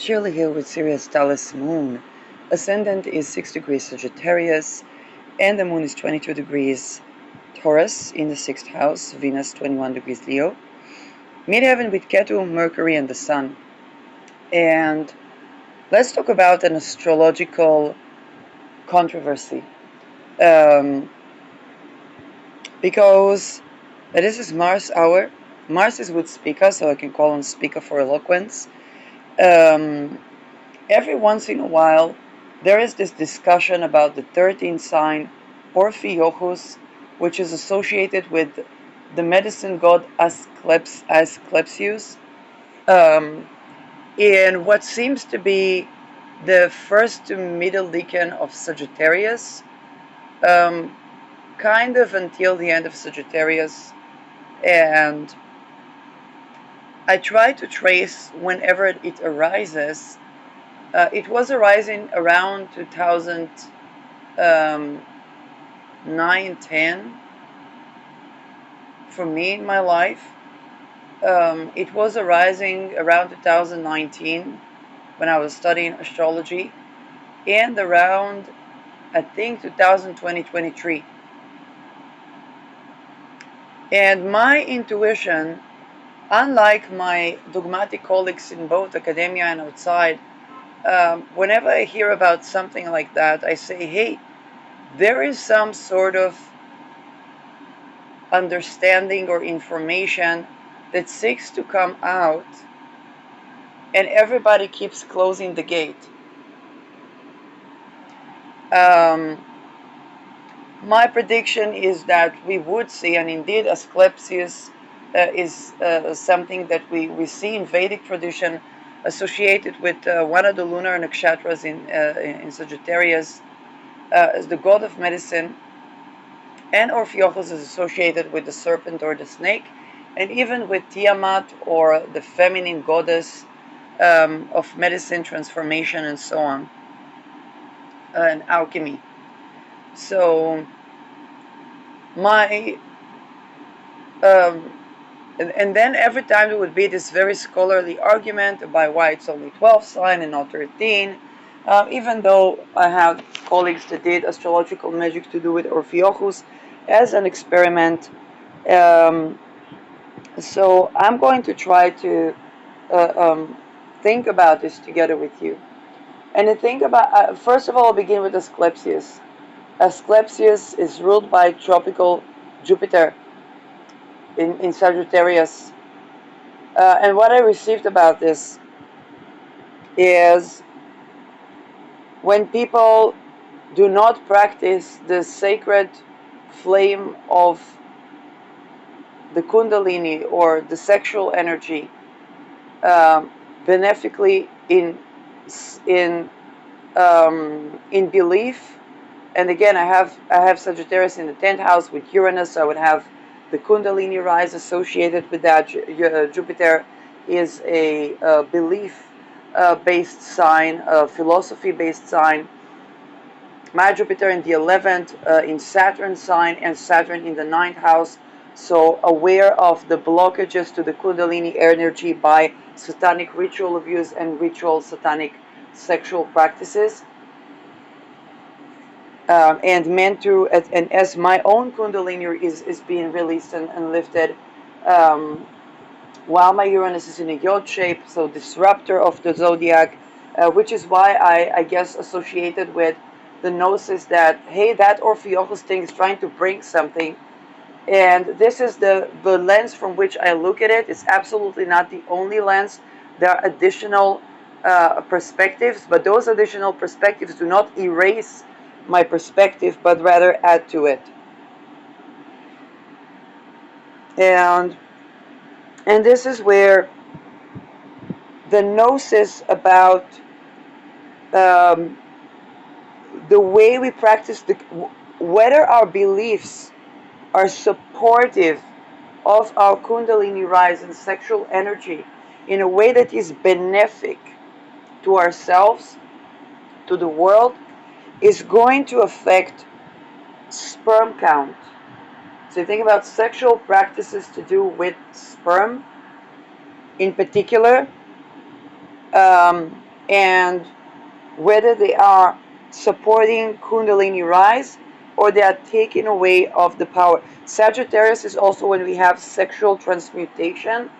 Shirley here with Sirius Dallas Moon. Ascendant is 6 degrees Sagittarius, and the Moon is 22 degrees Taurus in the 6th house, Venus 21 degrees Leo. Midheaven with Ketu, Mercury, and the Sun. And let's talk about an astrological controversy. Because this is Mars hour. Mars is with speaker, so I can call on speaker for eloquence. Every once in a while, there is this discussion about the 13th sign, Ophiuchus, which is associated with the medicine god Asclepius, in what seems to be the first to middle decan of Sagittarius, kind of until the end of Sagittarius. And I try to trace whenever it arises. It was arising around 2009-10 for me in my life. It was arising around 2019 when I was studying astrology, and around, I think, 2020-23. And my intuition, unlike my dogmatic colleagues in both academia and outside, whenever I hear about something like that, I say, hey, there is some sort of understanding or information that seeks to come out, and everybody keeps closing the gate. My prediction is that we would see, and indeed Asclepius is something that we see in Vedic tradition associated with one of the lunar nakshatras in Sagittarius as the god of medicine, and Ophiuchus is associated with the serpent or the snake, and even with Tiamat, or the feminine goddess of medicine, transformation, and so on, and alchemy. So and then every time there would be this very scholarly argument about why it's only 12 sign and not 13, even though I have colleagues that did astrological magic to do with Ophiuchus as an experiment. So I'm going to try to think about this together with you. And to think about, first of all, I'll begin with Asclepius. Asclepius is ruled by tropical Jupiter in Sagittarius. And what I received about this is when people do not practice the sacred flame of the Kundalini or the sexual energy benefically in belief. And again, I have Sagittarius in the 10th house with Uranus, so I would have the Kundalini rise associated with that. Jupiter is a belief-based sign, a philosophy-based sign. My Jupiter in the 11th, in Saturn sign, and Saturn in the 9th house. So aware of the blockages to the Kundalini energy by satanic ritual abuse and ritual satanic sexual practices. And meant to, and as my own Kundalini is being released and lifted, while my Uranus is in a Yod shape, so disruptor of the zodiac, which is why I guess associated with the gnosis that, hey, that Ophiuchus thing is trying to bring something. And this is the lens from which I look at it. It's absolutely not the only lens. There are additional perspectives, but those additional perspectives do not erase my perspective, but rather add to it. And this is where the gnosis about the way we practice, whether our beliefs are supportive of our Kundalini rise and sexual energy in a way that is benefic to ourselves, to the world, is going to affect sperm count. So you think about sexual practices to do with sperm in particular. and whether they are supporting Kundalini rise or they are taking away of the power. Sagittarius is also when we have sexual transmutation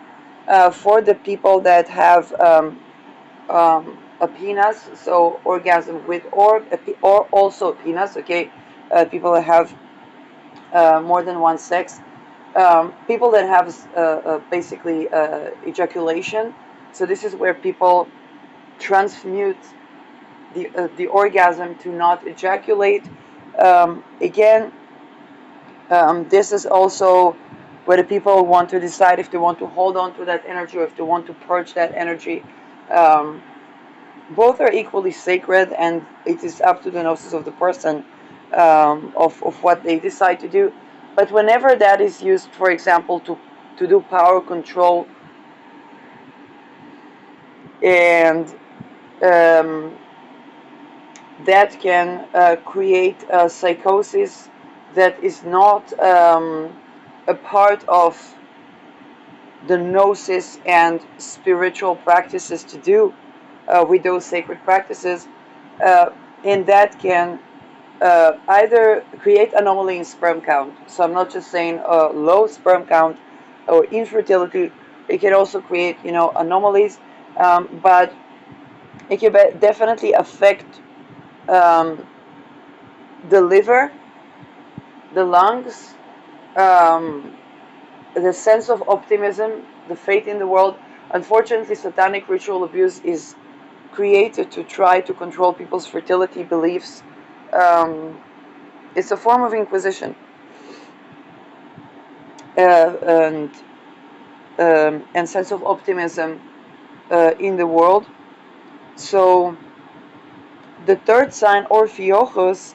for the people that have a penis, so orgasm with or also penis. Okay, people that have more than one sex, people that have basically ejaculation. So this is where people transmute the orgasm to not ejaculate. Again, this is also where the people want to decide if they want to hold on to that energy or if they want to purge that energy. Um, Both are equally sacred, and it is up to the gnosis of the person of what they decide to do. But whenever that is used, for example, to do power control and um, that can create a psychosis that is not a part of the gnosis and spiritual practices to do with those sacred practices, uh, and that can either create anomaly in sperm count. So I'm not just saying low sperm count or infertility. It can also create, anomalies, but it can definitely affect um, the liver, the lungs, um, the sense of optimism, the faith in the world. Unfortunately, satanic ritual abuse is created to try to control people's fertility beliefs. Um, it's a form of inquisition, and sense of optimism in the world. So the third sign, Ophiuchus,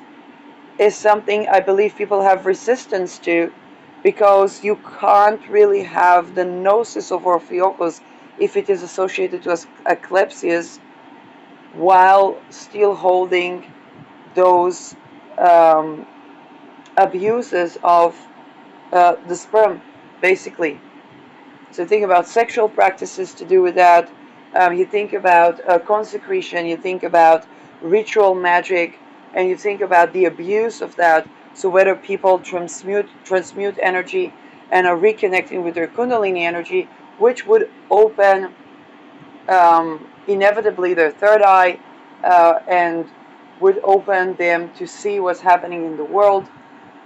is something I believe people have resistance to, because you can't really have the gnosis of Ophiuchus if it is associated to Asclepius while still holding those um, abuses of the sperm, basically. So think about sexual practices to do with that. You think about consecration. You think about ritual magic, and you think about the abuse of that. So whether people transmute energy and are reconnecting with their Kundalini energy, which would open inevitably their third eye and would open them to see what's happening in the world,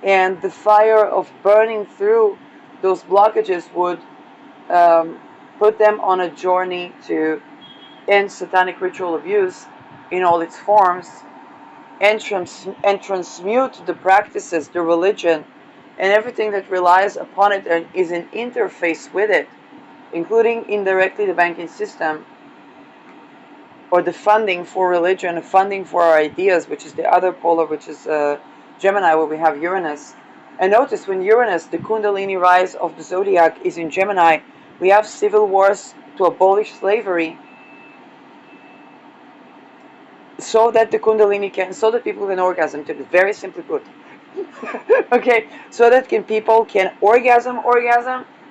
and the fire of burning through those blockages would um, put them on a journey to end satanic ritual abuse in all its forms, and transmute the practices, the religion, and everything that relies upon it and is in interface with it, including indirectly the banking system, or the funding for religion, the funding for our ideas, which is the other polar, which is Gemini, where we have Uranus. And notice when Uranus, the Kundalini rise of the zodiac, is in Gemini, we have civil wars to abolish slavery, so that the Kundalini so that people can orgasm. To be very simply put, okay, so that people can orgasm,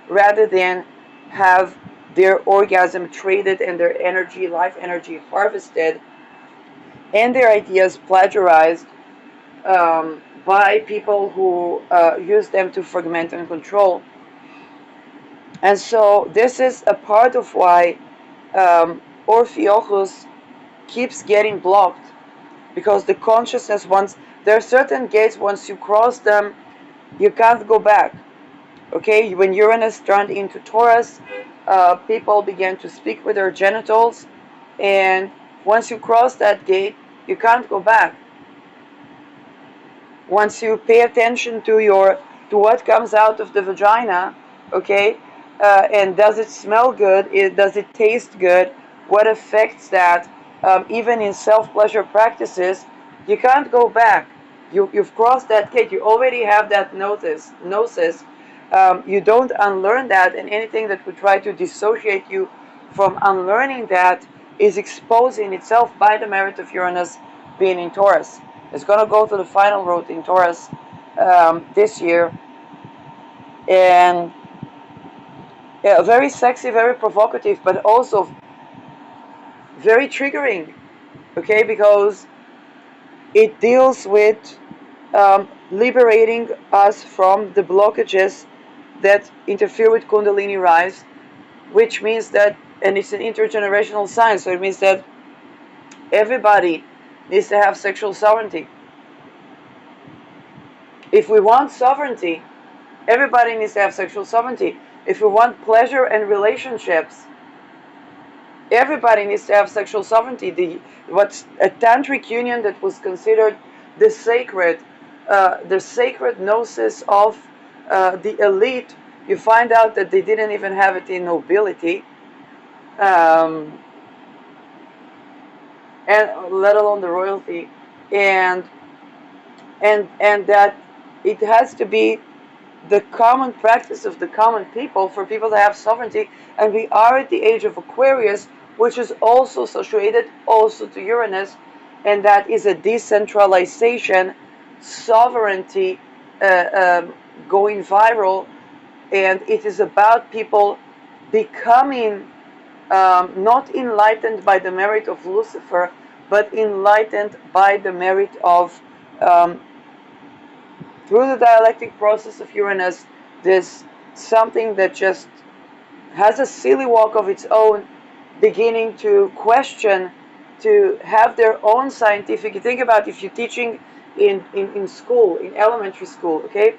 rather than have their orgasm traded and their energy, life energy, harvested, and their ideas plagiarized by people who use them to fragment and control. And so this is a part of why Ophiuchus keeps getting blocked, because the consciousness, once there are certain gates, once you cross them, you can't go back. Okay, when Uranus turned into Taurus, people began to speak with their genitals, and once you cross that gate, you can't go back. Once you pay attention to what comes out of the vagina, okay, and does it smell good? Does it taste good? What affects that? Even in self-pleasure practices, you can't go back. You've crossed that gate. You already have that gnosis. You don't unlearn that, and anything that would try to dissociate you from unlearning that is exposing itself by the merit of Uranus being in Taurus. It's going to go to the final road in Taurus this year, and yeah, very sexy, very provocative, but also very triggering, okay, because it deals with liberating us from the blockages that interfere with Kundalini rise, which means that, and it's an intergenerational science, so it means that everybody needs to have sexual sovereignty. If we want sovereignty, everybody needs to have sexual sovereignty. If we want pleasure and relationships, everybody needs to have sexual sovereignty. What's a tantric union that was considered the sacred gnosis of the elite. You find out that they didn't even have it in nobility, um, and let alone the royalty, and and that it has to be the common practice of the common people for people to have sovereignty. And we are at the age of Aquarius, which is also associated also to Uranus, and that is a decentralization, sovereignty, going viral, and it is about people becoming not enlightened by the merit of Lucifer, but enlightened by the merit of um, through the dialectic process of Uranus, this something that just has a silly walk of its own, beginning to question, to have their own scientific. You think about if you're teaching in school, in elementary school, okay?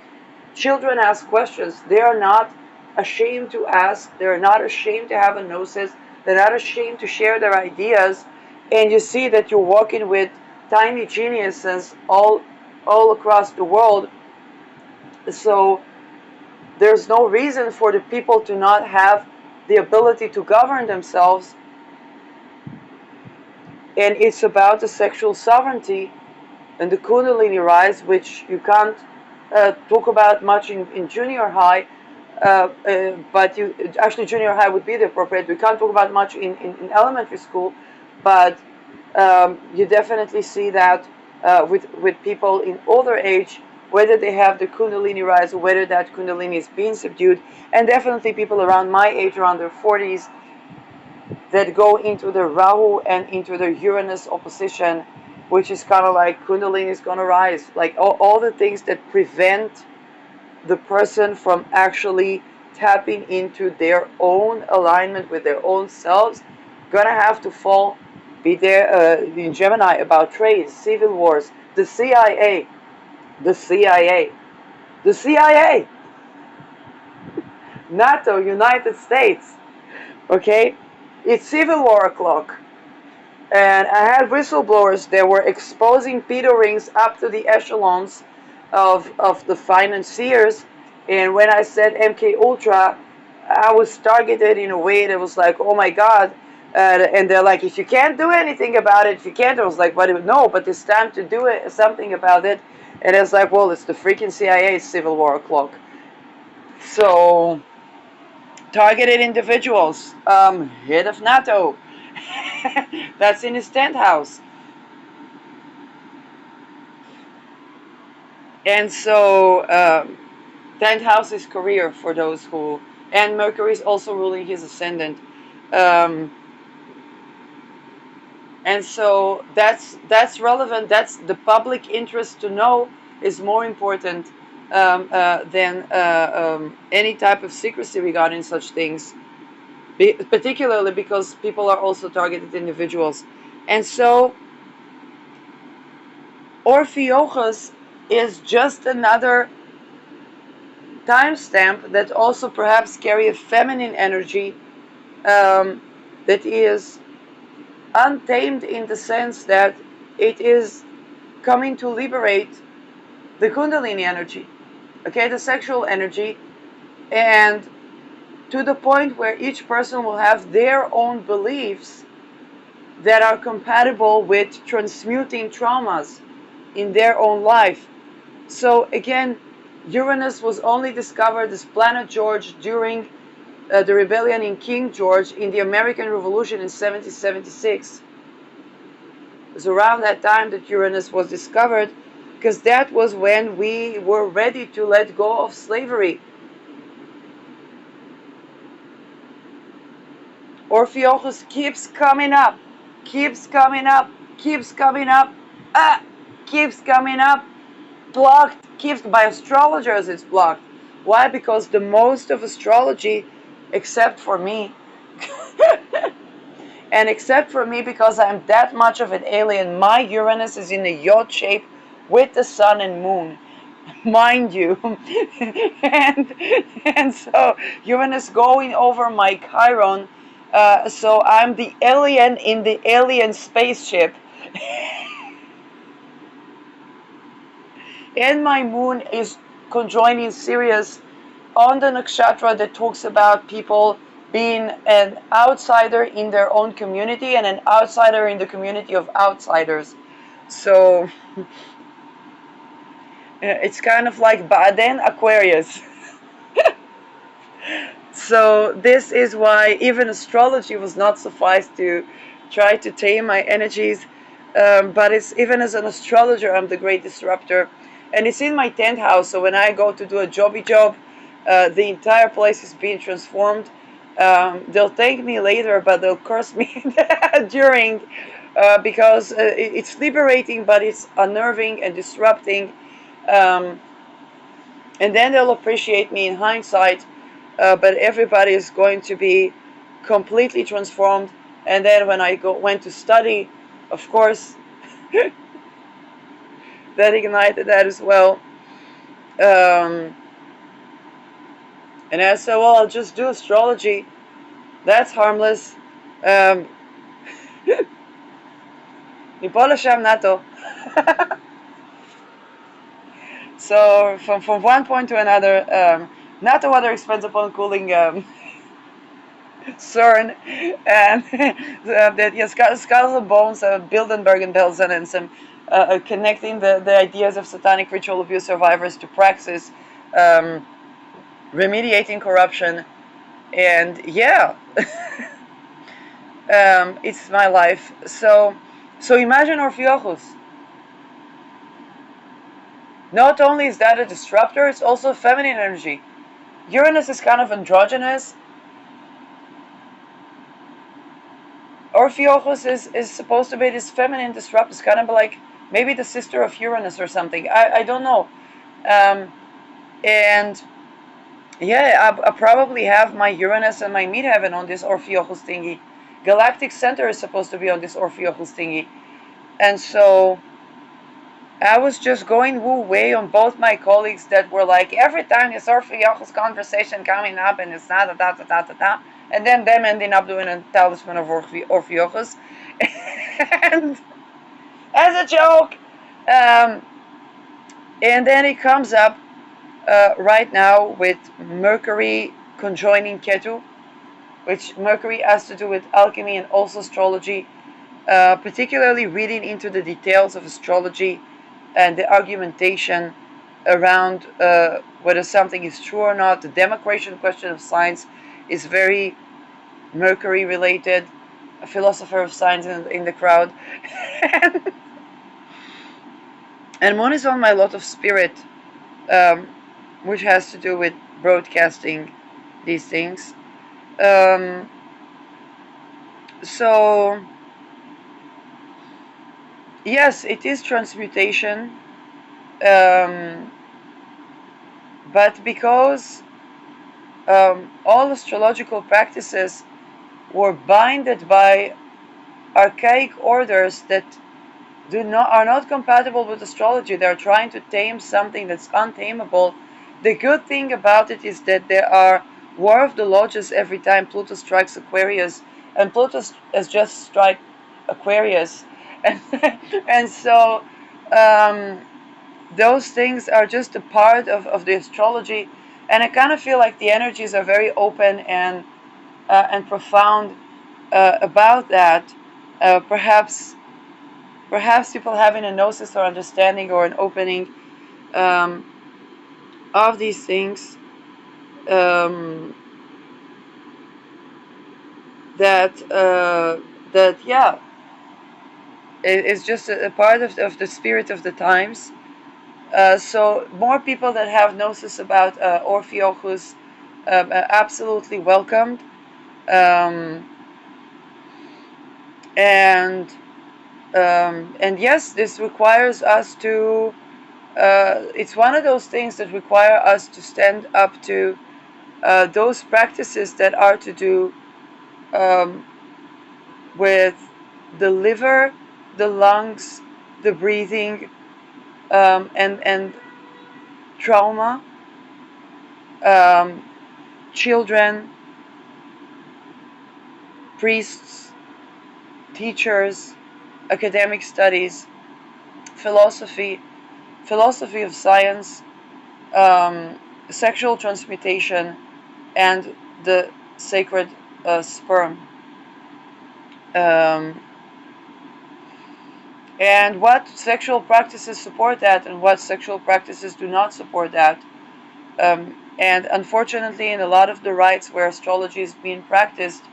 Children ask questions. They are not ashamed to ask. They're not ashamed to have a gnosis. They're not ashamed to share their ideas. And you see that you're walking with tiny geniuses all across the world. So there's no reason for the people to not have the ability to govern themselves. And it's about the sexual sovereignty and the Kundalini rise, which you can't talk about much in junior high, but you actually junior high would be the appropriate. We can't talk about much in elementary school, but you definitely see that with people in older age, whether they have the Kundalini rise or whether that Kundalini is being subdued, and definitely people around my age, around their 40s, that go into the Rahu and into the Uranus opposition, which is kind of like Kundalini is going to rise. Like all the things that prevent the person from actually tapping into their own alignment with their own selves, gonna have to fall. Be there in Gemini about trade, civil wars, the CIA, the CIA, the CIA, NATO, United States. Okay, it's civil war o'clock. And I had whistleblowers that were exposing pedo rings up to the echelons of the financiers. And when I said MK Ultra, I was targeted in a way that was like, oh my God. And they're like, if you can't do anything about it, if you can't, I was like, but no, but it's time to do something about it. And it's like, well, it's the freaking CIA civil war o'clock. So, targeted individuals, head of NATO. That's in his tent house. And so, tent house is career for those who, and Mercury is also ruling his ascendant. Um, and so that's relevant. That's the public interest to know is more important than any type of secrecy regarding such things, particularly because people are also targeted individuals. And so Ophiuchus is just another timestamp that also perhaps carry a feminine energy that is untamed in the sense that it is coming to liberate the Kundalini energy, okay, the sexual energy, and to the point where each person will have their own beliefs that are compatible with transmuting traumas in their own life. So again, Uranus was only discovered as Planet George during the rebellion in King George in the American Revolution in 1776. It was around that time that Uranus was discovered, because that was when we were ready to let go of slavery. Ophiuchus keeps coming up. keeps coming up, keeps coming up, keeps coming up, blocked, keeps by astrologers. It's blocked. Why? Because the most of astrology, except for me, and except for me, because I'm that much of an alien, my Uranus is in a yacht shape with the sun and moon, mind you. and and so Uranus going over my Chiron, so I'm the alien in the alien spaceship. And my moon is conjoining Sirius on the nakshatra that talks about people being an outsider in their own community and an outsider in the community of outsiders. So it's kind of like Baden Aquarius. So this is why even astrology was not suffice to try to tame my energies. But it's even as an astrologer, I'm the great disruptor. And it's in my 10th house, so when I go to do a jobby job, the entire place is being transformed. They'll thank me later, but they'll curse me during, because it's liberating, but it's unnerving and disrupting. And then they'll appreciate me in hindsight, but everybody is going to be completely transformed. And then when I went to study, of course, that ignited that as well. And I said, well, I'll just do astrology. That's harmless. Nato. So from one point to another, not the weather expense upon cooling CERN, and that yes, skulls and bones, Bilderberg and Belsen, and some connecting the ideas of satanic ritual abuse survivors to praxis, remediating corruption, and yeah, it's my life. So imagine Ophiuchus. Not only is that a disruptor, it's also feminine energy. Uranus is kind of androgynous. Ophiuchus is supposed to be this feminine disruptor. It's kind of like maybe the sister of Uranus or something. I don't know. And yeah, I probably have my Uranus and my midheaven on this Ophiuchus thingy. Galactic Center is supposed to be on this Ophiuchus thingy. And so I was just going woo way on both my colleagues that were like, every time this Ophiuchus conversation coming up and it's not da. And then them ending up doing a talisman of Ophiuchus. And as a joke. And then it comes up right now with Mercury conjoining Ketu, which Mercury has to do with alchemy and also astrology, particularly reading into the details of astrology and the argumentation around whether something is true or not. The democration question of science is very Mercury related. A philosopher of science in the crowd. And Moon is on my lot of spirit, which has to do with broadcasting these things. So yes, it is transmutation, but because all astrological practices were binded by archaic orders that are not compatible with astrology. They're trying to tame something that's untamable. The good thing about it is that there are War of the Lodges every time Pluto strikes Aquarius, and Pluto has just struck Aquarius, and so those things are just a part of the astrology, and I kind of feel like the energies are very open and profound about that. Perhaps people having a gnosis or understanding or an opening of these things, that yeah, it's just a part of the spirit of the times. So more people that have gnosis about Ophiuchus, absolutely welcomed. And yes, this requires us to. It's one of those things that require us to stand up to those practices that are to do um, with the liver, the lungs, the breathing, and trauma, um, children, priests, teachers, academic studies, philosophy, philosophy of science, um, sexual transmutation, and the sacred sperm. Um, and what sexual practices support that, and what sexual practices do not support that. And unfortunately, in a lot of the rites where astrology is being practiced,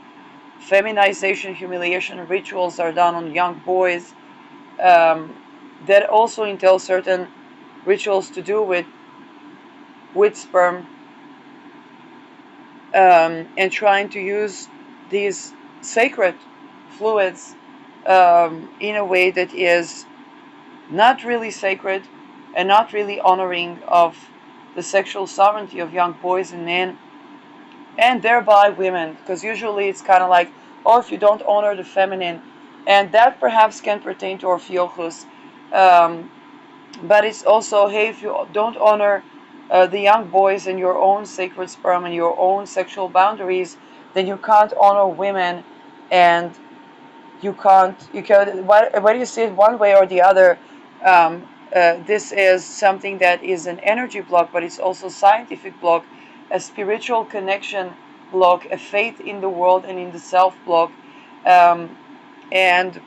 feminization, humiliation, rituals are done on young boys. Um, that also entails certain rituals to do with sperm, and trying to use these sacred fluids in a way that is not really sacred and not really honoring of the sexual sovereignty of young boys and men, and thereby women, because usually it's kind of like, oh, if you don't honor the feminine, and that perhaps can pertain to Ophiuchus, um, but it's also, hey, if you don't honor the young boys and your own sacred sperm and your own sexual boundaries, then you can't honor women, and you can whether you see it one way or the other. This is something that is an energy block, but it's also a scientific block, a spiritual connection block, a faith in the world and in the self block, um, and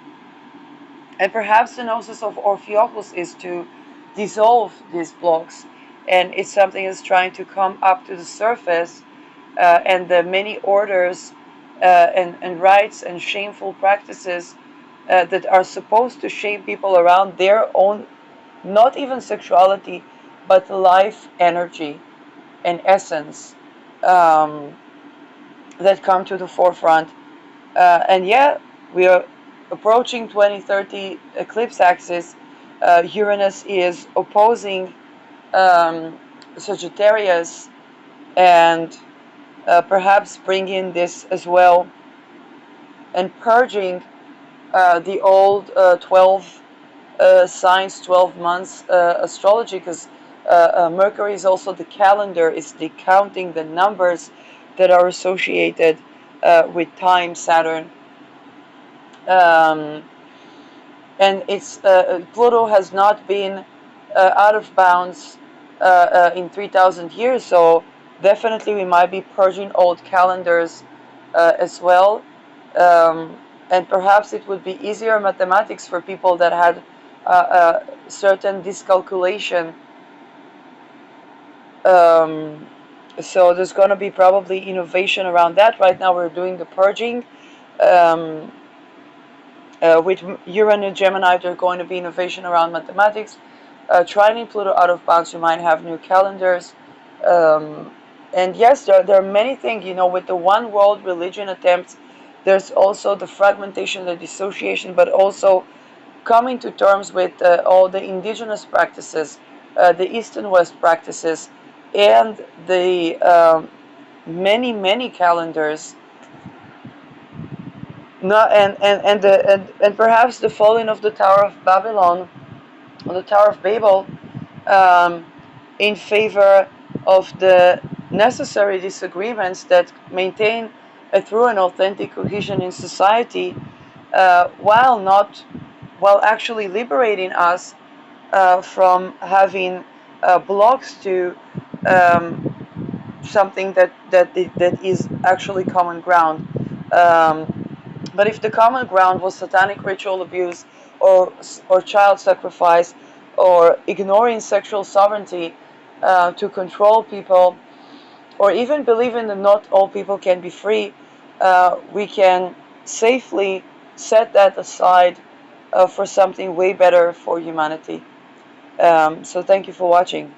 and perhaps the gnosis of Ophiuchus is to dissolve these blocks, and it's something that's trying to come up to the surface, and the many orders and rites and shameful practices that are supposed to shape people around their own, not even sexuality, but life energy and essence, um, that come to the forefront. And yeah, we are approaching 2030 eclipse axis. Uranus is opposing Sagittarius, and perhaps bringing this as well, and purging the old 12 signs, 12 months astrology, because Mercury is also the calendar, is the counting, the numbers that are associated with time, Saturn. Um, and it's Pluto has not been out of bounds in 3,000 years, so definitely we might be purging old calendars as well. Um, and perhaps it would be easier mathematics for people that had certain discalculation. Um, so there's going to be probably innovation around that. Right now we're doing the purging. Um, with Uranus and Gemini, there's going to be innovation around mathematics. Trining Pluto out of bounds, you might have new calendars. Um, and yes, there are many things, with the one world religion attempts, there's also the fragmentation, the dissociation, but also coming to terms with all the indigenous practices, the East and West practices, and the many, many calendars. No, and perhaps the falling of the Tower of Babylon, or the Tower of Babel, um, in favor of the necessary disagreements that maintain a true and authentic cohesion in society, while actually liberating us from having blocks to um, something that is actually common ground. Um, but if the common ground was satanic ritual abuse, or child sacrifice, or ignoring sexual sovereignty to control people, or even believing that not all people can be free, we can safely set that aside for something way better for humanity. So thank you for watching.